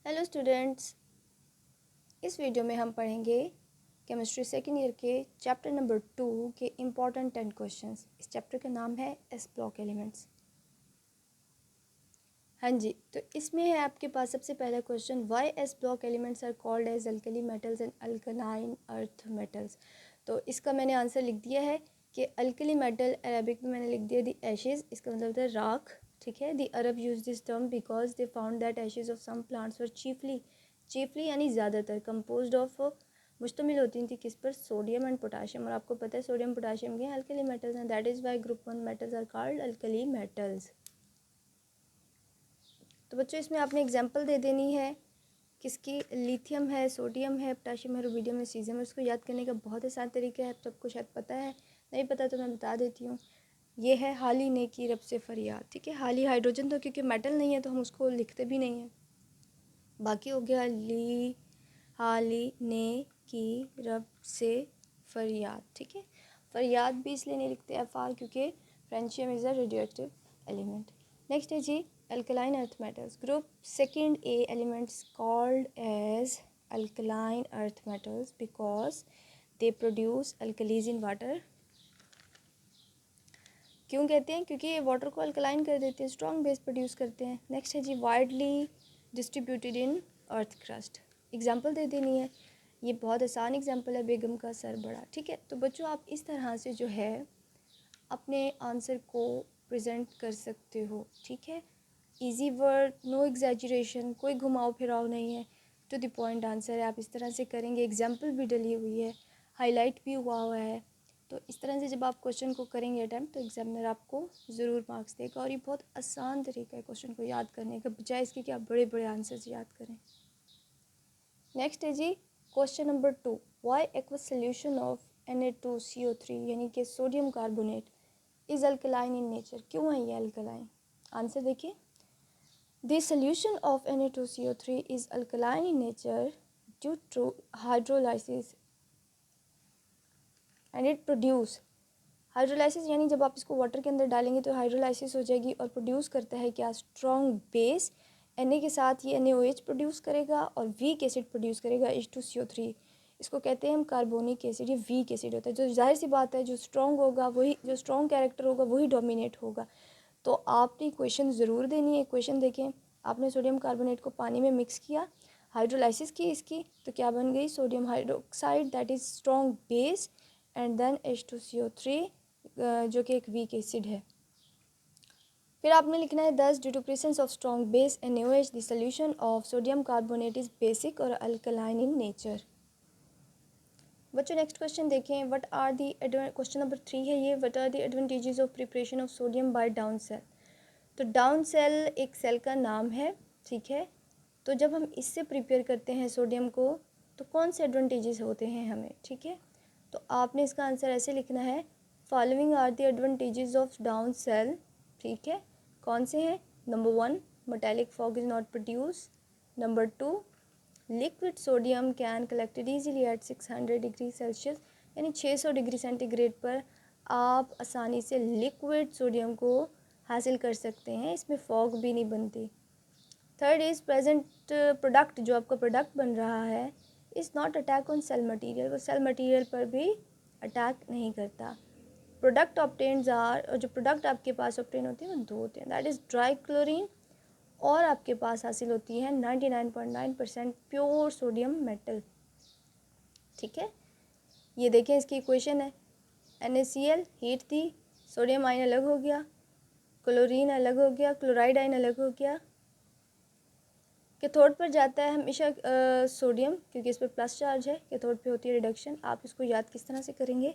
Hello students, इस video में हम पढ़ेंगे केमिस्ट्री सेकेंड ईयर के चैप्टर नंबर 2 के इम्पॉर्टेंट 10 क्वेश्चंस। इस चैप्टर का नाम है एस ब्लॉक एलिमेंट्स। हाँ जी, तो इसमें है आपके पास सबसे पहला question, why s block elements are called as alkali metals and alkaline earth metals. तो इसका मैंने आंसर लिख दिया है कि अल्कली मेटल अरेबिक में मैंने लिख दिया दी एशेज़, इसका मतलब होता है राख। ठीक है, the Arab use this term because they found that ashes of some plants were chiefly यानी ज़्यादातर कंपोज्ड ऑफ मुश्तमिल होती थी किस पर, सोडियम एंड पोटाशियम। और आपको पता है सोडियम पोटाशियम के अल्कली मेटल्स हैं, that is why group 1 metals are called alkali metals. तो बच्चों इसमें आपने एग्जांपल दे देनी है किसकी, लिथियम है, सोडियम है, पोटाशियम है, रुबिडियम है, सीजियम है। उसको याद करने का बहुत आसान तरीका है, सबको शायद पता है, नहीं पता तो मैं बता देती हूँ। ये है हाली ने की रब से फरियाद। ठीक है, हाली हाइड्रोजन तो क्योंकि मेटल नहीं है तो हम उसको लिखते भी नहीं हैं। बाकी हो गया हाली ने की रब से फरियाद। ठीक है, फरियाद भी इसलिए नहीं लिखते FR क्योंकि francium is a radioactive element. Next है जी alkaline earth metals. Group second A elements called as alkaline earth metals because they produce alkalies in water. क्यों कहते हैं? क्योंकि ये वाटर को अल्कलाइन कर देते हैं, स्ट्रॉन्ग बेस प्रोड्यूस करते हैं। नेक्स्ट है जी widely distributed in earth crust. Example दे देनी है, ये बहुत आसान एग्जाम्पल है, बेगम का सर बड़ा। ठीक है, तो बच्चों आप इस तरह से जो है अपने आंसर को प्रेजेंट कर सकते हो। ठीक है, इजी वर्ड, नो एग्जैजरेशन, कोई घुमाव फिराव नहीं है, टू द पॉइंट आंसर है। आप इस तरह से करेंगे, एग्जाम्पल भी डली हुई है, हाईलाइट भी हुआ है। तो इस तरह से जब आप क्वेश्चन को करेंगे अटैम्प्ट तो एग्जामिनर आपको ज़रूर मार्क्स देगा। और ये बहुत आसान तरीका है क्वेश्चन को याद करने का, बजाय इसके कि आप बड़े बड़े आंसर्स याद करें। नेक्स्ट है जी question number 2, why aqueous solution of Na2CO3 यानी कि sodium carbonate is alkaline in nature. क्यों है ये अल्कलाइन? आंसर देखिए, the solution of Na2CO3 is alkaline in nature due to hydrolysis and it produce hydrolysis, यानी जब आप इसको वाटर के अंदर डालेंगे तो हाइड्रोलाइसिस हो जाएगी और प्रोड्यूस करता है क्या, स्ट्रॉन्ग बेस। Na के साथ ये NaOH प्रोड्यूस करेगा और वीक एसिड प्रोड्यूस करेगा H2CO3। इसको कहते हैं हम कार्बोनिक एसिड। ये वीक एसिड होता है, जो जाहिर सी बात है जो स्ट्रॉन्ग होगा वही, जो स्ट्रॉन्ग कैरेक्टर होगा वही डोमिनेट होगा। तो आपने क्वेश्चन ज़रूर देनी है। क्वेश्चन देखें, आपने सोडियम कार्बोनेट को पानी में मिक्स किया, हाइड्रोलाइसिस की इसकी, तो क्या बन गई, sodium hydroxide, that is strong base, and then H2CO3 जो कि एक वीक एसिड है। फिर आपने लिखना है 10 due to presence of strong base NaOH the solution of sodium carbonate is basic और अल्कलाइन इन नेचर। बच्चों नेक्स्ट क्वेश्चन देखें, what are the question number 3 है ये, what are the advantages of preparation of sodium by Down cell. तो Down cell एक cell का नाम है। ठीक है, तो जब हम इससे प्रिपेयर करते हैं सोडियम को तो कौन से एडवांटेजेस होते हैं हमें। ठीक है, तो आपने इसका आंसर ऐसे लिखना है, following are the advantages of Down cell. ठीक है, कौन से हैं? Number 1, metallic fog is not produce. Number 2, liquid sodium can collected easily at 600 degree Celsius, यानी 600 डिग्री सेंटीग्रेड पर आप आसानी से लिक्विड सोडियम को हासिल कर सकते हैं, इसमें फॉग भी नहीं बनती। थर्ड इज़ प्रेजेंट प्रोडक्ट, जो आपका प्रोडक्ट बन रहा है, is not attack on sale material, वो सेल मटीरियल पर भी अटैक नहीं करता। प्रोडक्ट ऑब्टेन्स आर, और जो प्रोडक्ट आपके पास ऑब्टेन होते हैं वो दो होते हैं, दैट इज़ ड्राई क्लोरीन, और आपके पास हासिल होती है 99.9% प्योर सोडियम मेटल। ठीक है, ये देखें इसकी इक्वेशन है, NaCl हीट दी, सोडियम आयन अलग हो गया, क्लोरीन अलग हो गया, क्लोराइड आयन अलग हो गया। कैथोड पर जाता है हमेशा सोडियम, क्योंकि इस पर प्लस चार्ज है, कैथोड पे होती है रिडक्शन। आप इसको याद किस तरह से करेंगे,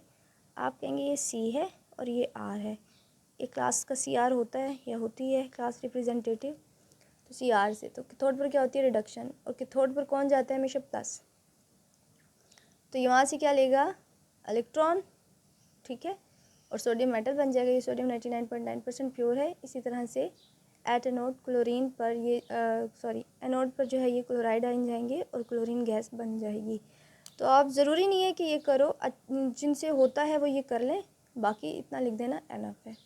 आप कहेंगे ये C है और ये R है, एक क्लास का CR होता है या होती है क्लास रिप्रेजेंटेटिव, तो CR से, तो कैथोड पर क्या होती है रिडक्शन, और कैथोड पर कौन जाता है हमेशा प्लस, तो यहाँ से क्या लेगा, इलेक्ट्रॉन। ठीक है, और सोडियम मेटल बन जाएगा। ये सोडियम 99.9% प्योर है। इसी तरह से एट एनोड क्लोरीन पर ये एनोड पर जो है ये क्लोराइड आइन जाएंगे और क्लोरीन गैस बन जाएगी। तो आप ज़रूरी नहीं है कि ये करो, जिनसे होता है वो ये कर लें, बाकी इतना लिख देना एनफ है।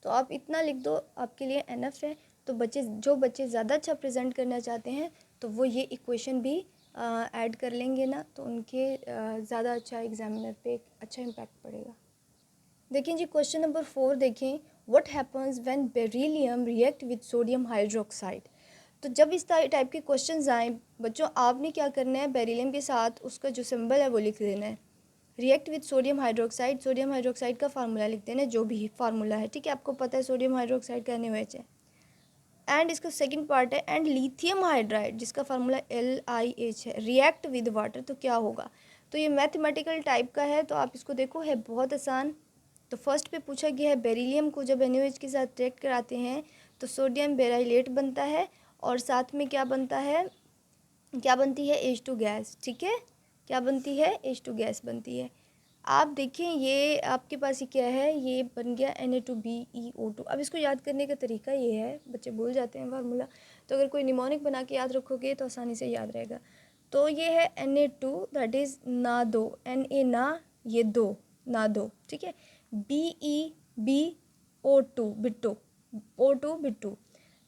तो आप इतना लिख दो, आपके लिए एनफ है। तो जो बच्चे ज़्यादा अच्छा प्रेजेंट करना चाहते हैं तो वो ये इक्वेशन भी ऐड कर लेंगे ना, तो उनके ज़्यादा अच्छा एग्जामिनर पे एक अच्छा इम्पैक्ट पड़ेगा। देखिए जी क्वेश्चन नंबर 4 देखें, what happens when beryllium react with sodium hydroxide. तो जब इस टाइप के क्वेश्चंस आए बच्चों, आपने क्या करना है, बेरिलियम के साथ उसका जो सिंबल है वो लिख देना है। रिएक्ट विद सोडियम हाइड्रोक्साइड का फार्मूला लिख देना है, जो भी फार्मूला है, ठीक है, आपको पता है सोडियम हाइड्रोक्साइड का NaOH है। एंड इसका सेकंड पार्ट है, एंड लिथियम हाइड्राइड जिसका फार्मूला LiH है, रिएक्ट विद वाटर, तो क्या होगा। तो ये मैथमेटिकल टाइप का है, तो आप इसको देखो, है बहुत आसान। तो फर्स्ट पे पूछा गया है बेरिलियम को जब NaOH के साथ रिएक्ट कराते हैं तो सोडियम बेराइलेट बनता है और साथ में क्या बनता है, क्या बनती है, H2 गैस, ठीक है, क्या बनती है, H2 गैस बनती है। आप देखें ये आपके पास ही क्या है, ये बन गया Na2BeO2। अब इसको याद करने का तरीका ये है, बच्चे भूल जाते हैं फार्मूला, तो अगर कोई निमोनिक बना के याद रखोगे तो आसानी से याद रहेगा। तो ये है Na2 दैट इज़ ना दो, Na ना, ये दो ना दो, ठीक है, BeBO2 बिट्टू, O2 बिट्टू,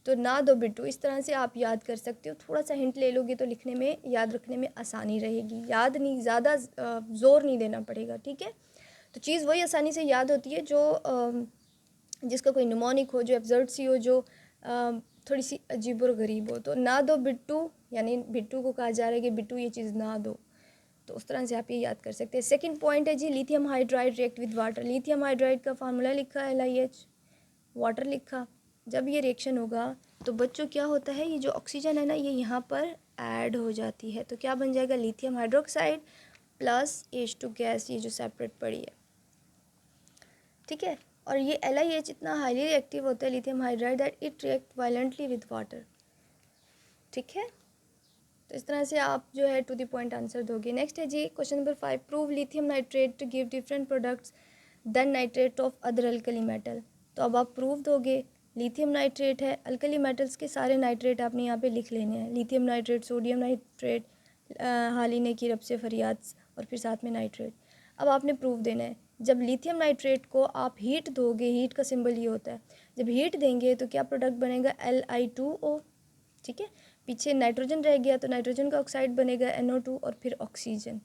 तो ना दो बिट्टू। इस तरह से आप याद कर सकते हो, थोड़ा सा हिंट ले लोगे तो लिखने में याद रखने में आसानी रहेगी, याद नहीं ज़्यादा ज़ोर नहीं देना पड़ेगा, ठीक है। तो चीज़ वही आसानी से याद होती है जो जिसका कोई निमोनिक हो, जो एब्जर्ड सी हो, जो थोड़ी सी अजीब और गरीब हो। तो ना दो बिट्टू, यानी बिट्टू को कहा जा रहा है कि बिट्टू ये चीज़ ना दो, तो उस तरह से आप ये याद कर सकते हैं। सेकंड पॉइंट है जी, lithium hydride react with water. Lithium hydride का फार्मूला लिखा LiH, वाटर लिखा। जब ये रिएक्शन होगा तो बच्चों क्या होता है, ये जो ऑक्सीजन है ना ये यहाँ पर ऐड हो जाती है, तो क्या बन जाएगा, lithium hydroxide plus H2 gas, ये जो सेपरेट पड़ी है, ठीक है। और ये LiH इतना हाईली रिएक्टिव होता है lithium hydride that it react violently with water, ठीक है। तो इस तरह से आप जो है टू द पॉइंट आंसर दोगे। नेक्स्ट है जी question number 5, prove lithium nitrate to give different products than nitrate of other alkali metal. तो अब आप प्रूव दोगे, लिथियम नाइट्रेट है, अल्कली मेटल्स के सारे नाइट्रेट आपने यहाँ पे लिख लेने हैं, लिथियम नाइट्रेट, सोडियम नाइट्रेट, हालिने की रब से फरियाद, और फिर साथ में नाइट्रेट। अब आपने प्रूफ देना है, जब लिथियम नाइट्रेट को आप हीट दोगे, हीट का सिंबल ये होता है, जब हीट देंगे तो क्या प्रोडक्ट बनेगा, Li2O, ठीक है। पीछे नाइट्रोजन रह गया तो नाइट्रोजन का ऑक्साइड बनेगा NO2 और फिर ऑक्सीजन।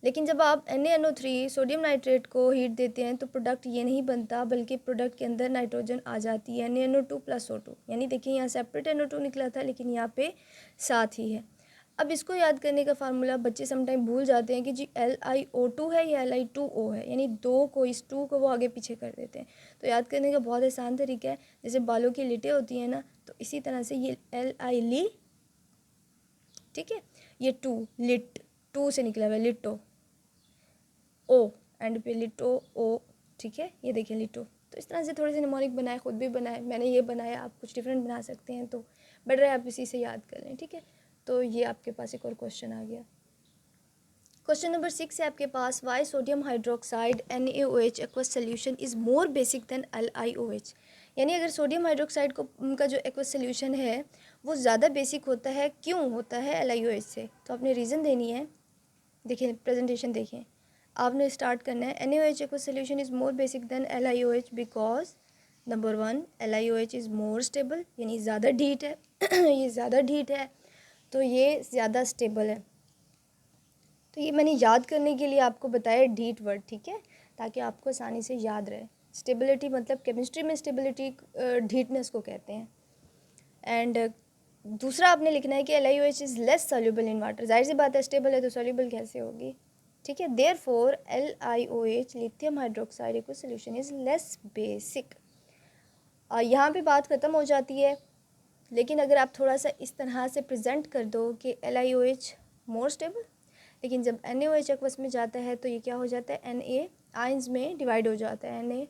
लेकिन जब आप NaNO3 सोडियम नाइट्रेट को हीट देते हैं तो प्रोडक्ट ये नहीं बनता, बल्कि प्रोडक्ट के अंदर नाइट्रोजन आ जाती है, NaNO2 प्लस O2, यानी देखिए यहाँ सेपरेट NO2 निकला था लेकिन यहाँ पे साथ ही है। अब इसको याद करने का फार्मूला बच्चे समटाइम भूल जाते हैं कि जी LiO2 है या Li2O है, यानी दो को, इस टू को वो आगे पीछे कर देते हैं। तो याद करने का बहुत आसान तरीका है, जैसे बालों की लिटें होती हैं ना, तो इसी तरह से ये Li, ठीक है, ये टू, लिट, टू से निकला हुआ लिटो, ओ एंड पे लिटो ओ, ठीक है, ये देखिए लिटो। तो इस तरह से थोड़े से निमोनिक बनाए, खुद भी बनाए, मैंने ये बनाया, आप कुछ डिफरेंट बना सकते हैं, तो बेटर है आप इसी से याद कर लें, ठीक है। तो ये आपके पास एक और क्वेश्चन आ गया। क्वेश्चन नंबर 6 है आपके पास, why sodium hydroxide NaOH aqueous solution is more basic than LiOH। यानी अगर सोडियम हाइड्रोक्साइड को उनका जो एक्वस सोल्यूशन है वो ज़्यादा बेसिक होता है, क्यों होता है LiOH से, तो आपने रीज़न देनी है। देखिए प्रेजेंटेशन देखें, आपने स्टार्ट करना है, NaOH aqueous solution is more basic than LiOH because number 1 LiOH is more stable, यानी ज़्यादा ढीठ है ये ज़्यादा ढीठ है तो ये ज़्यादा स्टेबल है। तो ये मैंने याद करने के लिए आपको बताया ढीठ वर्ड, ठीक है, ताकि आपको आसानी से याद रहे। स्टेबिलिटी मतलब केमिस्ट्री में स्टेबिलिटी ढीठनेस को कहते हैं। एंड दूसरा आपने लिखना है कि LiOH is less soluble in water. जाहिर सी बात है स्टेबल है तो सॉल्युबल कैसे होगी, ठीक है। Therefore LiOH lithium hydroxide aqueous solution is less basic. यहाँ पे बात ख़त्म हो जाती है, लेकिन अगर आप थोड़ा सा इस तरह से प्रेजेंट कर दो कि LiOH मोर स्टेबल, लेकिन जब NaOH एक्वस में जाता है तो ये क्या हो जाता है, Na आइंस में डिवाइड हो जाता है, Na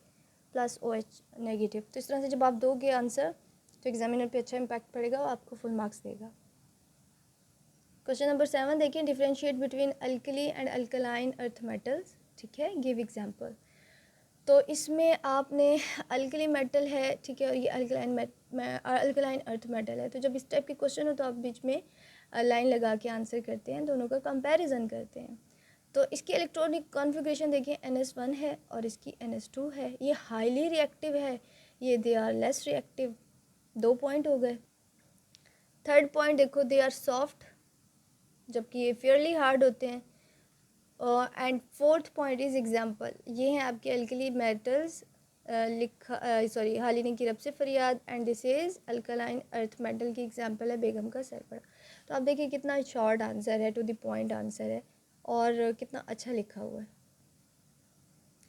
प्लस OH नेगेटिव। तो इस तरह से जब आप दोगे आंसर तो एग्जामिनर पे अच्छा इम्पैक्ट पड़ेगा और आपको फुल मार्क्स देगा। क्वेश्चन नंबर 7 देखिए, differentiate between alkali and alkaline earth metals, ठीक है, गिव एग्जाम्पल। तो इसमें आपने अल्कली मेटल है, ठीक है, और ये अल्कलाइन अर्थ मेटल है। तो जब इस टाइप के क्वेश्चन हो तो आप बीच में लाइन लगा के आंसर करते हैं, दोनों का कंपैरिजन करते हैं। तो इसकी इलेक्ट्रॉनिक कॉन्फ़िगरेशन देखिए, NS1 है और इसकी NS2 है, ये हाईली रिएक्टिव है, ये they are less reactive, 2 point हो गए। थर्ड पॉइंट देखो, दे आर सॉफ्ट, जबकि ये फेयरली हार्ड होते हैं। And fourth point is example, ये हैं आपके अल्कली मेटल्स, लिखा सॉरी हालिनी की रब से फरियाद, and this is alkaline earth metal की एग्जाम्पल है बेगम का सर पड़ा। तो आप देखिए कितना शॉर्ट आंसर है, टू द पॉइंट आंसर है, और कितना अच्छा लिखा हुआ है।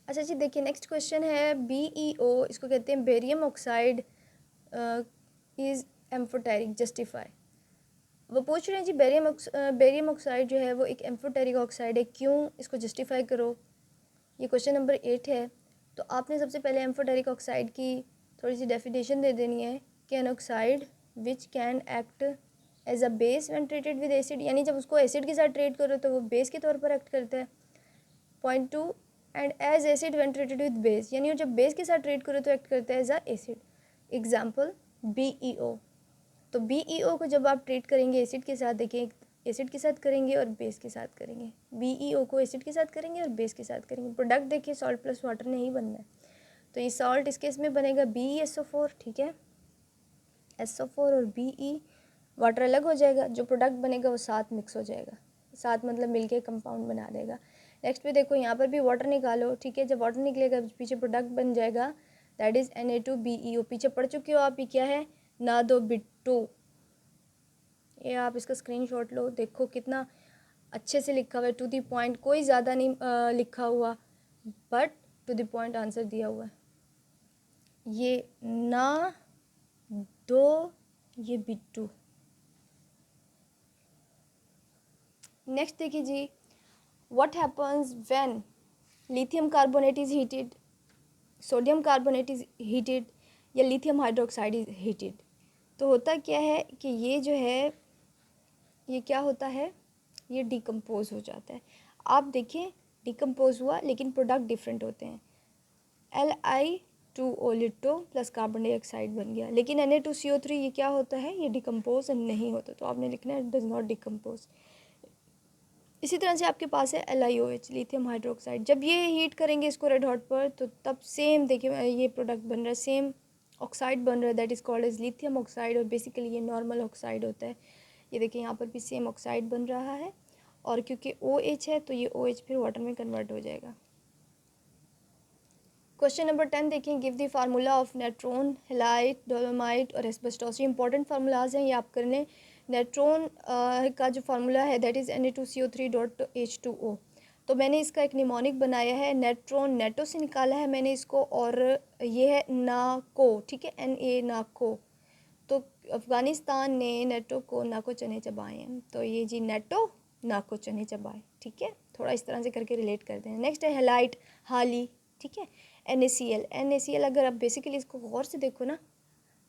अच्छा जी, देखिए नेक्स्ट क्वेश्चन है BeO, इसको कहते हैं barium oxide is amphoteric, justify. वो पूछ रहे हैं जी बेरियम ऑक्साइड जो है वो एक एम्फोटेरिक ऑक्साइड है, क्यों, इसको जस्टिफाई करो। ये क्वेश्चन नंबर 8 है। तो आपने सबसे पहले एम्फोटेरिक ऑक्साइड की थोड़ी सी डेफिनेशन दे देनी है कि an oxide which can act as a base when treated with acid, यानी जब उसको एसिड के साथ ट्रीट करो तो वो बेस के तौर पर एक्ट करता है। Point 2, and as acid when treated with base, यानी जब बेस के साथ ट्रीट करो तो एक्ट करता है as a acid. Example BeO। तो BeO को जब आप ट्रीट करेंगे एसिड के साथ, देखिए एसिड के साथ करेंगे और बेस के साथ करेंगे, BeO को एसिड के साथ करेंगे और बेस के साथ करेंगे। प्रोडक्ट देखिए सॉल्ट प्लस वाटर नहीं बनना है, तो ये सॉल्ट इस केस में बनेगा BeSO4, ठीक है, SO4 और BE, वाटर अलग हो जाएगा, जो प्रोडक्ट बनेगा वो साथ मिक्स हो जाएगा, साथ मतलब मिलके कंपाउंड बना देगा। नेक्स्ट पे देखो यहाँ पर भी वाटर निकालो, ठीक है, जब वाटर निकलेगा पीछे प्रोडक्ट बन जाएगा, दैट इज़ Na2BeO। पीछे पढ़ चुके हो आप, ये क्या है, ना दो बिट्टू। ये आप इसका स्क्रीनशॉट लो, देखो कितना अच्छे से लिखा हुआ है, टू दी पॉइंट, कोई ज़्यादा नहीं लिखा हुआ, but to the point answer दिया हुआ है। ये ना दो, ये बिट्टू। नेक्स्ट देखिए जी, what happens when lithium carbonate is heated, sodium carbonate is heated, या लिथियम हाइड्रोक्साइड इज़ हीटेड। तो होता क्या है कि ये जो है ये क्या होता है, ये डिकम्पोज हो जाता है। आप देखें डिकम्पोज हुआ लेकिन प्रोडक्ट डिफरेंट होते हैं। Li2O लिटो प्लस कार्बन डाइऑक्साइड बन गया, लेकिन Na2CO3 ये क्या होता है, ये डिकम्पोज नहीं होता, तो आपने लिखना है डज नॉट डिकम्पोज। इसी तरह से आपके पास है LiOH, लिथियम हाइड्रोक्साइड, जब ये हीट करेंगे इसको रेड हॉट पर तो तब सेम देखिए ये प्रोडक्ट बन रहा है, सेम ऑक्साइड बन रहा है, that is called as lithium oxide, और बेसिकली ये नॉर्मल ऑक्साइड होता है। ये देखिए यहाँ पर भी सेम ऑक्साइड बन रहा है, और क्योंकि OH है तो ये OH फिर वाटर में कन्वर्ट हो जाएगा। क्वेश्चन नंबर 10 देखें, give the formula of Natron, halide, dolomite और एस्बेस्टोस। ये इंपॉर्टेंट फार्मूलाज हैं, ये आप कर लें। नेट्रॉन का जो फार्मूला है दैट इज़ Na2CO3.H2O। तो मैंने इसका एक निमोनिक बनाया है, नेट्रॉन नेटो से निकाला है मैंने इसको, और ये है नाको, ठीक है, Na नाको। तो अफ़गानिस्तान ने नेटो को नाको चने चबाए हैं, तो ये जी नेटो नाको चने चबाए, ठीक है, थोड़ा इस तरह से करके रिलेट करते हैं। नेक्स्ट है हेलाइट, हाली, ठीक है, NaCl अगर आप बेसिकली इसको गौर से देखो ना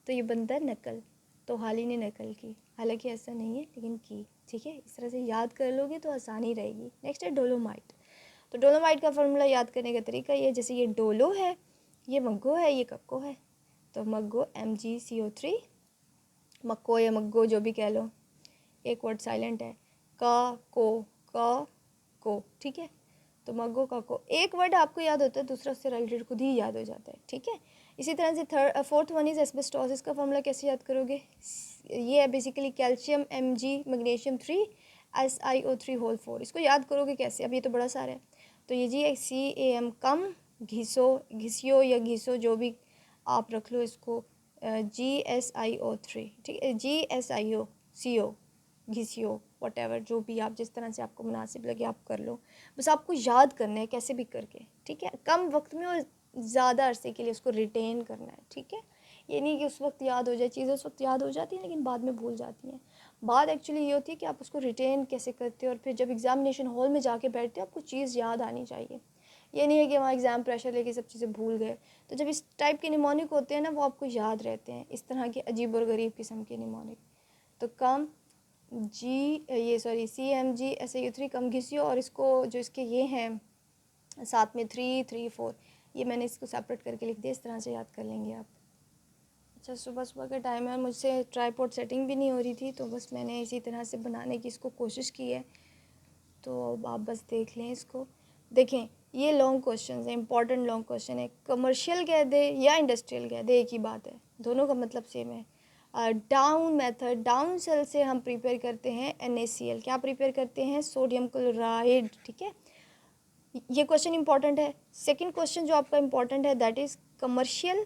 तो ये बनता है नकल, तो हाली ने नकल की, हालांकि ऐसा नहीं है लेकिन की, ठीक है, इस तरह से याद कर लोगे तो आसानी रहेगी। नेक्स्ट है डोलोमाइट। तो डोलोमाइट का फार्मूला याद करने का तरीका ये, जैसे ये डोलो है, ये मग्गो है, ये कक्को है, तो मग्गो MgCO3, मक्को या मग्गो जो भी कह लो, एक वर्ड साइलेंट है, का को, ठीक है, तो मग्गो का को, एक वर्ड आपको याद होता है, दूसरा उससे रिलेटेड खुद ही याद हो जाता है, ठीक है। इसी तरह से फोर्थ वन इज़ एस्बेस्टोस। इसका फॉर्मूला कैसे याद करोगे, ये है basically calcium Mg, magnesium 3, SiO3 whole 4। इसको याद करोगे कैसे, अब ये तो बड़ा सारा है, तो ये जी CAM कम, घिसियो या घिसो जो भी आप रख लो इसको, GSiO3, ठीक है, GSiO घिसियो, वटेवर जो भी आप जिस तरह से आपको मुनासिब लगे आप कर लो, बस आपको याद करना है कैसे भी करके, ठीक है, कम वक्त में और ज़्यादा अरसे के लिए उसको रिटेन करना है, ठीक है। ये नहीं कि उस वक्त याद हो जाए, चीज़ें उस वक्त याद हो जाती हैं लेकिन बाद में भूल जाती हैं। बात एक्चुअली ये होती है कि आप उसको रिटेन कैसे करते हो, और फिर जब एग्ज़ामिनेशन हॉल में जाके बैठते हो आपको चीज़ याद आनी चाहिए। ये नहीं है कि वहाँ एग्ज़ाम प्रेशर लेके सब चीज़ें भूल गए। तो जब इस टाइप के निमोनिक होते हैं ना वो आपको याद रहते हैं, इस तरह के अजीब और गरीब किस्म के निमोनिक। तो कम CMG SiO3 कम घिसियो, और इसको जो इसके ये हैं साथ में 3, 3, 4, ये मैंने इसको सेपरेट करके लिख दिया, इस तरह से याद कर लेंगे आप। अच्छा, सुबह सुबह का टाइम है, मुझसे ट्राईपॉड सेटिंग भी नहीं हो रही थी, तो बस मैंने इसी तरह से बनाने की इसको कोशिश की है, तो अब आप बस देख लें इसको। देखें ये लॉन्ग क्वेश्चन है, इंपॉर्टेंट लॉन्ग क्वेश्चन है, कमर्शियल कह दे या इंडस्ट्रियल कह दे एक ही बात है, दोनों का मतलब सेम है। डाउन मेथड, डाउन सेल से हम प्रिपेयर करते हैं NaCl। क्या प्रिपेयर करते हैं? Sodium chloride. ठीक है, ये क्वेश्चन इंपॉर्टेंट है। सेकंड क्वेश्चन जो आपका इंपॉर्टेंट है दैट इज़ कमर्शियल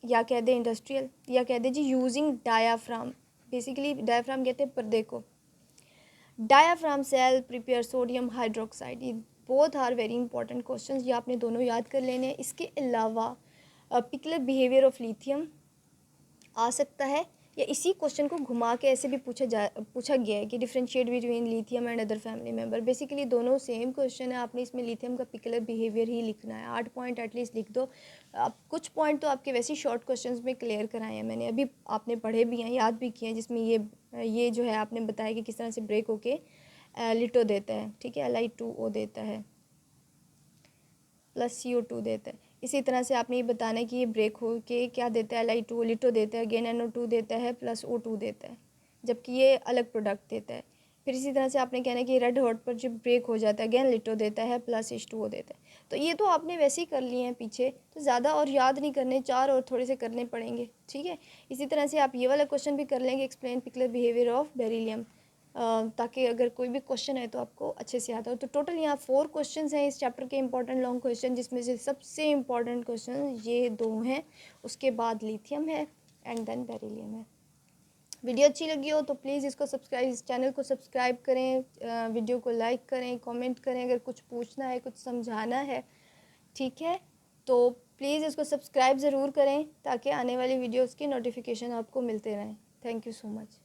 या कह दें इंडस्ट्रियल या कह दें जी यूजिंग डायाफ्राम। बेसिकली डायाफ्राम कहते हैं पर्दे को। Diaphragm cell prepare sodium hydroxide. ये both are very important question, ये आपने दोनों याद कर लेने हैं। इसके अलावा पिकुलर बिहेवियर ऑफ लिथियम आ सकता है, या इसी क्वेश्चन को घुमा के ऐसे भी पूछा गया है कि differentiate between lithium and other family member. Basically दोनों सेम क्वेश्चन है, आपने इसमें लिथियम का पिकुलर बिहेवियर ही लिखना है। 8 पॉइंट एटलीस्ट लिख दो। आप कुछ पॉइंट तो आपके वैसे ही शॉर्ट क्वेश्चंस में क्लियर कराए हैं मैंने, अभी आपने पढ़े भी हैं, याद भी किए हैं, जिसमें ये जो है आपने बताया कि किस तरह से ब्रेक होके लिटो देता है। ठीक है, Li2O देता है प्लस CO2 देता है। इसी तरह से आपने ये बताना है कि ये ब्रेक हो के क्या देता है? Li2O लिटो देता है, अगेन NO2 देता है प्लस O2 देता है, जबकि ये अलग प्रोडक्ट देता है। फिर इसी तरह से आपने कहना है कि रेड हॉट पर जब ब्रेक हो जाता है अगेन लिटो देता है प्लस H2O देता है। तो ये तो आपने वैसे ही कर लिए हैं पीछे, तो ज़्यादा और याद नहीं करने, 4 और थोड़े से करने पड़ेंगे। ठीक है, इसी तरह से आप ये वाला क्वेश्चन भी कर लेंगे, explain peculiar behaviour of beryllium, ताकि अगर कोई भी क्वेश्चन है तो आपको अच्छे से आता हो। तो टोटल यहाँ 4 क्वेश्चंस हैं इस चैप्टर के इंपॉर्टेंट लॉन्ग क्वेश्चन, जिसमें से सबसे इम्पॉर्टेंट क्वेश्चन ये 2 हैं, उसके बाद लिथियम है एंड देन बेरिलियम है। वीडियो अच्छी लगी हो तो प्लीज़ इस चैनल को सब्सक्राइब करें, वीडियो को लाइक करें, कमेंट करें, अगर कुछ पूछना है, कुछ समझाना है, ठीक है, तो प्लीज़ इसको सब्सक्राइब ज़रूर करें ताकि आने वाली वीडियोज़ की नोटिफिकेशन आपको मिलते रहें। Thank you so much.